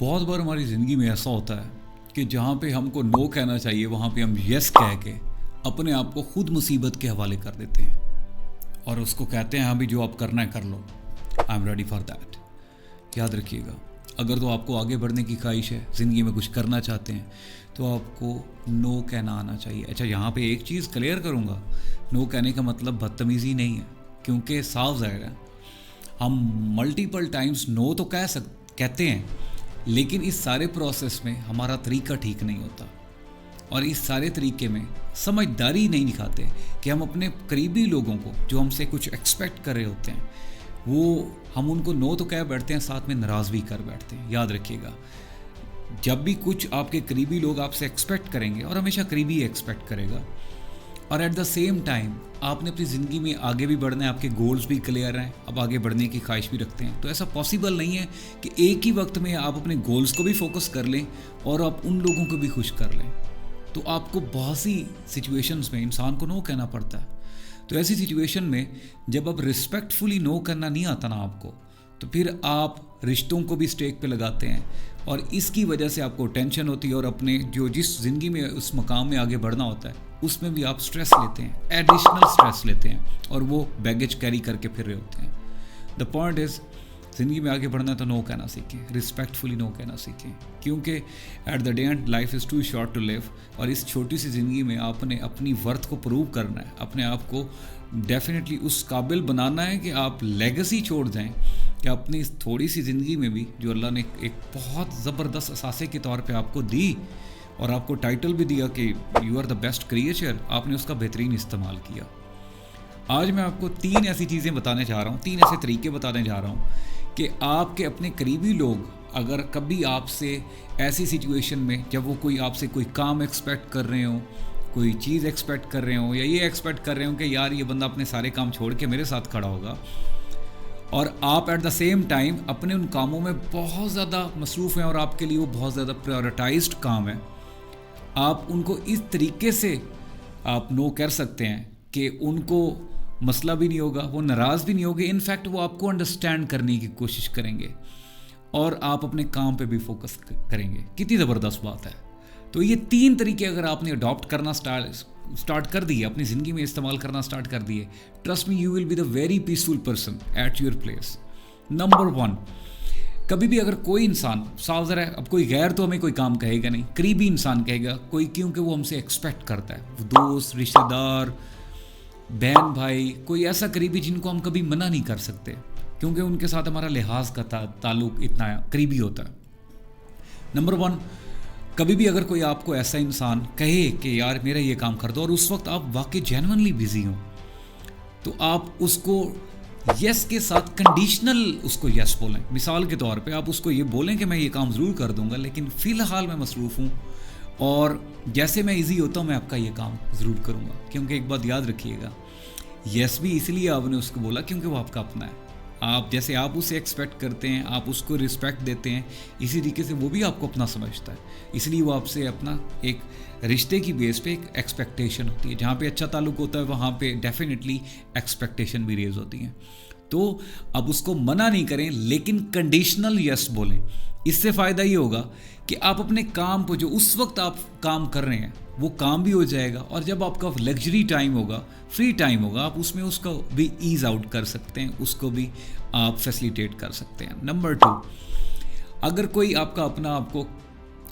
बहुत बार हमारी ज़िंदगी में ऐसा होता है कि जहाँ पे हमको नो कहना चाहिए वहाँ पे हम यस कह के अपने आप को खुद मुसीबत के हवाले कर देते हैं और उसको कहते हैं हाँ भी जो आप करना है कर लो, I am ready for that. याद रखिएगा, अगर तो आपको आगे बढ़ने की ख्वाहिश है, ज़िंदगी में कुछ करना चाहते हैं, तो आपको नो कहना आना चाहिए। अच्छा, यहाँ पे एक चीज़ क्लियर करूँगा, नो कहने का मतलब बदतमीज़ी नहीं है, क्योंकि साफ ज़ाहिर है हम मल्टीपल टाइम्स नो तो कहते हैं, लेकिन इस सारे प्रोसेस में हमारा तरीका ठीक नहीं होता और इस सारे तरीके में समझदारी नहीं दिखाते कि हम अपने करीबी लोगों को जो हमसे कुछ एक्सपेक्ट कर रहे होते हैं वो हम उनको नो तो कह बैठते हैं, साथ में नाराज़ भी कर बैठते हैं। याद रखिएगा, जब भी कुछ आपके करीबी लोग आपसे एक्सपेक्ट करेंगे, और हमेशा करीबी एक्सपेक्ट करेगा, और एट द सेम टाइम आपने अपनी ज़िंदगी में आगे भी बढ़ना है, आपके गोल्स भी क्लियर हैं, अब आगे बढ़ने की ख्वाहिश भी रखते हैं, तो ऐसा पॉसिबल नहीं है कि एक ही वक्त में आप अपने गोल्स को भी फोकस कर लें और आप उन लोगों को भी खुश कर लें। तो आपको बहुत सी सिचुएशंस में इंसान को नो कहना पड़ता है। तो ऐसी सिचुएशन में जब आप रिस्पेक्टफुली नो करना नहीं आता ना आपको, तो फिर आप रिश्तों को भी स्टेक पे लगाते हैं और इसकी वजह से आपको टेंशन होती है और अपने जिस ज़िंदगी में उस मकाम में आगे बढ़ना होता है उसमें भी आप स्ट्रेस लेते हैं, एडिशनल स्ट्रेस लेते हैं और वो बैगेज कैरी करके फिर रहे होते हैं। द पॉइंट इज़, ज़िंदगी में आगे बढ़ना है तो नो कहना सीखें, रिस्पेक्टफुली नो कहना सीखें, क्योंकि at the day end life is too short to live. और इस छोटी सी ज़िंदगी में आपने अपनी वर्थ को प्रूव करना है, अपने आप को डेफिनेटली उस काबिल बनाना है कि आप लेगेसी छोड़ जाएं कि अपनी इस थोड़ी सी ज़िंदगी में भी जो अल्लाह ने एक बहुत ज़बरदस्त असासे के तौर पे आपको दी और आपको टाइटल भी दिया कि you are the best creature, आपने उसका बेहतरीन इस्तेमाल किया। आज मैं आपको 3 ऐसी चीज़ें बताने जा रहा हूँ, 3 ऐसे तरीके बताने जा रहा हूँ कि आपके अपने करीबी लोग अगर कभी आपसे ऐसी सिचुएशन में, जब वो कोई आपसे कोई काम एक्सपेक्ट कर रहे हो, कोई चीज़ एक्सपेक्ट कर रहे हो, या ये एक्सपेक्ट कर रहे हो कि यार ये बंदा अपने सारे काम छोड़ के मेरे साथ खड़ा होगा, और आप एट द सेम टाइम अपने उन कामों में बहुत ज़्यादा मसरूफ़ हैं और आपके लिए वो बहुत ज़्यादा प्रायोरिटाइज्ड काम है, आप उनको इस तरीके से आप नो कर सकते हैं कि उनको मसला भी नहीं होगा, वो नाराज़ भी नहीं होंगे, इनफैक्ट वो आपको अंडरस्टैंड करने की कोशिश करेंगे और आप अपने काम पे भी फोकस करेंगे। कितनी ज़बरदस्त बात है। तो ये 3 तरीके अगर आपने अडॉप्ट करना स्टार्ट कर दिए, अपनी ज़िंदगी में इस्तेमाल करना स्टार्ट कर दिए, trust me you will be the very peaceful person at your place. Number 1, कभी भी अगर कोई इंसान, साफ ज़रा है, अब कोई गैर तो हमें कोई काम कहेगा नहीं, करीबी इंसान कहेगा कोई, क्योंकि वो हमसे एक्सपेक्ट करता है, वो दोस्त, रिश्तेदार, बहन भाई, कोई ऐसा करीबी जिनको हम कभी मना नहीं कर सकते क्योंकि उनके साथ हमारा लिहाज का ताल्लुक इतना करीबी होता है। नंबर 1, कभी भी अगर कोई आपको ऐसा इंसान कहे कि यार मेरा ये काम कर दो और उस वक्त आप वाकई जेन्युइनली बिजी हो, तो आप उसको यस के साथ कंडीशनल उसको यस बोलें। मिसाल के तौर पे आप उसको ये बोलें कि मैं ये काम ज़रूर कर दूंगा, लेकिन फ़िलहाल मैं मसरूफ़ हूँ और जैसे मैं इजी होता हूँ मैं आपका ये काम ज़रूर करूँगा। क्योंकि एक बात याद रखिएगा, यस भी इसलिए आपने उसको बोला क्योंकि वो आपका अपना है। आप जैसे आप उसे एक्सपेक्ट करते हैं, आप उसको रिस्पेक्ट देते हैं, इसी तरीके से वो भी आपको अपना समझता है, इसलिए वो आपसे अपना एक रिश्ते की बेस पे एक एक्सपेक्टेशन होती है। जहाँ पे अच्छा ताल्लुक होता है वहाँ पे डेफिनेटली एक्सपेक्टेशन भी रेज होती हैं। तो अब उसको मना नहीं करें, लेकिन कंडीशनल यस बोलें। इससे फ़ायदा ये होगा कि आप अपने काम को, जो उस वक्त आप काम कर रहे हैं, वो काम भी हो जाएगा और जब आपका लग्जरी टाइम होगा, फ्री टाइम होगा, आप उसमें उसका भी ईज़ आउट कर सकते हैं, उसको भी आप फैसिलिटेट कर सकते हैं। नंबर 2, अगर कोई आपका अपना आपको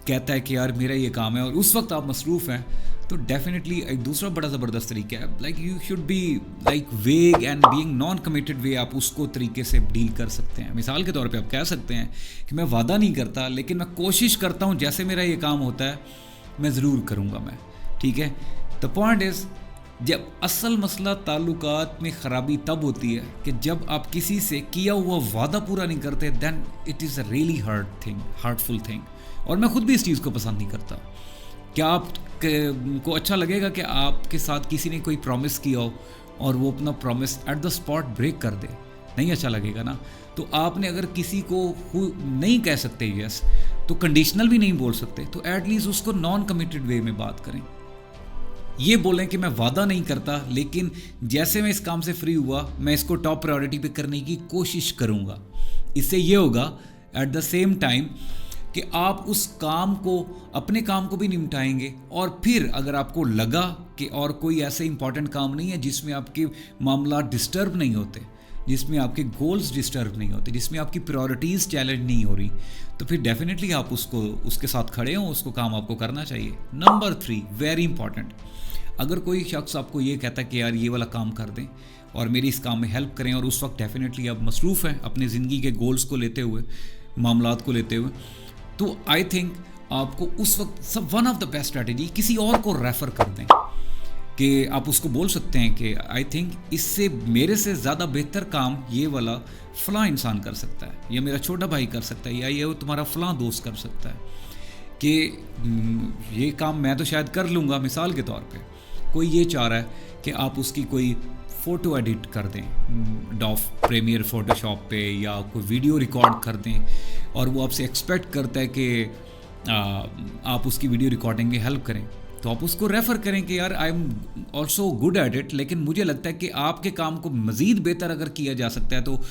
कहता है कि यार मेरा ये काम है और उस वक्त आप मसरूफ़ हैं, तो डेफिनेटली एक दूसरा बड़ा ज़बरदस्त तरीका है, like you should be like वेग एंड बीइंग नॉन कमिटेड वे, आप उसको तरीके से डील कर सकते हैं। मिसाल के तौर पे आप कह सकते हैं कि मैं वादा नहीं करता, लेकिन मैं कोशिश करता हूँ, जैसे मेरा ये काम होता है मैं ज़रूर करूँगा मैं, ठीक है। द पॉइंट इज़, जब असल मसला ताल्लुकात में ख़राबी तब होती है कि जब आप किसी से किया हुआ वादा पूरा नहीं करते, then it is a really hurtful thing. और मैं खुद भी इस चीज़ को पसंद नहीं करता। क्या आपको अच्छा लगेगा कि आपके साथ किसी ने कोई प्रॉमिस किया हो और वो अपना promise at the spot break कर दे? नहीं अच्छा लगेगा ना। तो आपने अगर किसी को नहीं कह सकते यस, तो कंडीशनल भी नहीं बोल सकते, तो एटलीस्ट उसको नॉन कमिटेड वे में बात करें। ये बोलें कि मैं वादा नहीं करता, लेकिन जैसे मैं इस काम से फ्री हुआ मैं इसको टॉप प्रायोरिटी पे करने की कोशिश करूँगा। इससे ये होगा एट द सेम टाइम कि आप उस काम को, अपने काम को भी निपटाएंगे, और फिर अगर आपको लगा कि और कोई ऐसे इंपॉर्टेंट काम नहीं है जिसमें आपके मामला डिस्टर्ब नहीं होते, जिसमें आपके गोल्स डिस्टर्ब नहीं होते, जिसमें आपकी प्रायोरिटीज़ चैलेंज नहीं हो रही, तो फिर डेफिनेटली आप उसके साथ खड़े हों, उसको काम आपको करना चाहिए। नंबर 3 वेरी इंपॉर्टेंट, अगर कोई शख्स आपको ये कहता है कि यार ये वाला काम कर दें और मेरी इस काम में हेल्प करें, और उस वक्त डेफिनेटली आप मसरूफ़ हैं अपनी ज़िंदगी के गोल्स को लेते हुए, मामलात को लेते हुए, तो आई थिंक आपको उस वक्त सब one of the best strategy किसी और को रेफ़र कर दें, कि आप उसको बोल सकते हैं कि आई थिंक इससे मेरे से ज़्यादा बेहतर काम ये वाला फ़लाँ इंसान कर सकता है, या मेरा छोटा भाई कर सकता है, या ये तुम्हारा फ़लाँ दोस्त कर सकता है, कि ये काम मैं तो शायद कर लूँगा। मिसाल के तौर पे कोई ये चाह रहा है कि आप उसकी कोई फ़ोटो एडिट कर दें डॉफ प्रीमियर फ़ोटोशॉप पे, या कोई वीडियो रिकॉर्ड कर दें, और वो आपसे एक्सपेक्ट करता है कि आप उसकी वीडियो रिकॉर्डिंग में हेल्प करें, तो आप उसको रेफ़र करें कि यार I am also good at it, लेकिन मुझे लगता है कि आपके काम को मज़ीद बेहतर अगर किया जा सकता है, तो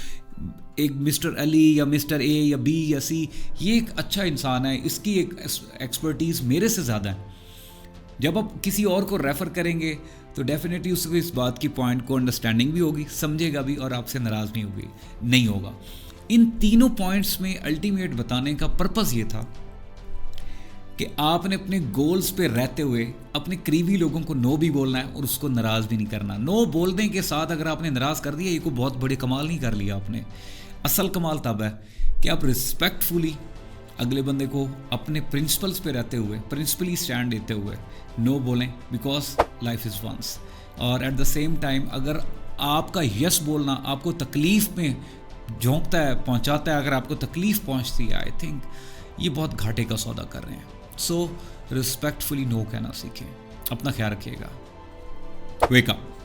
एक मिस्टर अली या मिस्टर ए या बी या सी, ये एक अच्छा इंसान है, इसकी एक एक्सपर्टीज़ मेरे से ज़्यादा है। जब आप किसी और को रेफ़र करेंगे तो डेफिनेटली उसको इस बात की पॉइंट को अंडरस्टैंडिंग भी होगी, समझेगा भी, और आपसे नाराज़ नहीं होगा। इन तीनों पॉइंट्स में अल्टीमेट बताने का पर्पज़ ये था कि आपने अपने गोल्स पे रहते हुए अपने करीबी लोगों को नो भी बोलना है और उसको नाराज़ भी नहीं करना। नो बोलने के साथ अगर आपने नाराज़ कर दिया, ये कोई बहुत बड़े कमाल नहीं कर लिया आपने। असल कमाल तब है कि आप रिस्पेक्टफुली अगले बंदे को अपने प्रिंसिपल्स पे रहते हुए, प्रिंसिपली स्टैंड देते हुए नो बोलें, बिकॉज लाइफ इज़ वंस। और एट द सेम टाइम अगर आपका यस बोलना आपको तकलीफ़ में झोंकता है, पहुंचाता है, अगर आपको तकलीफ़ पहुंचती है, आई थिंक ये बहुत घाटे का सौदा कर रहे हैं। सो रिस्पेक्टफुली नो कहना सीखें। अपना ख्याल रखिएगा। Wake up.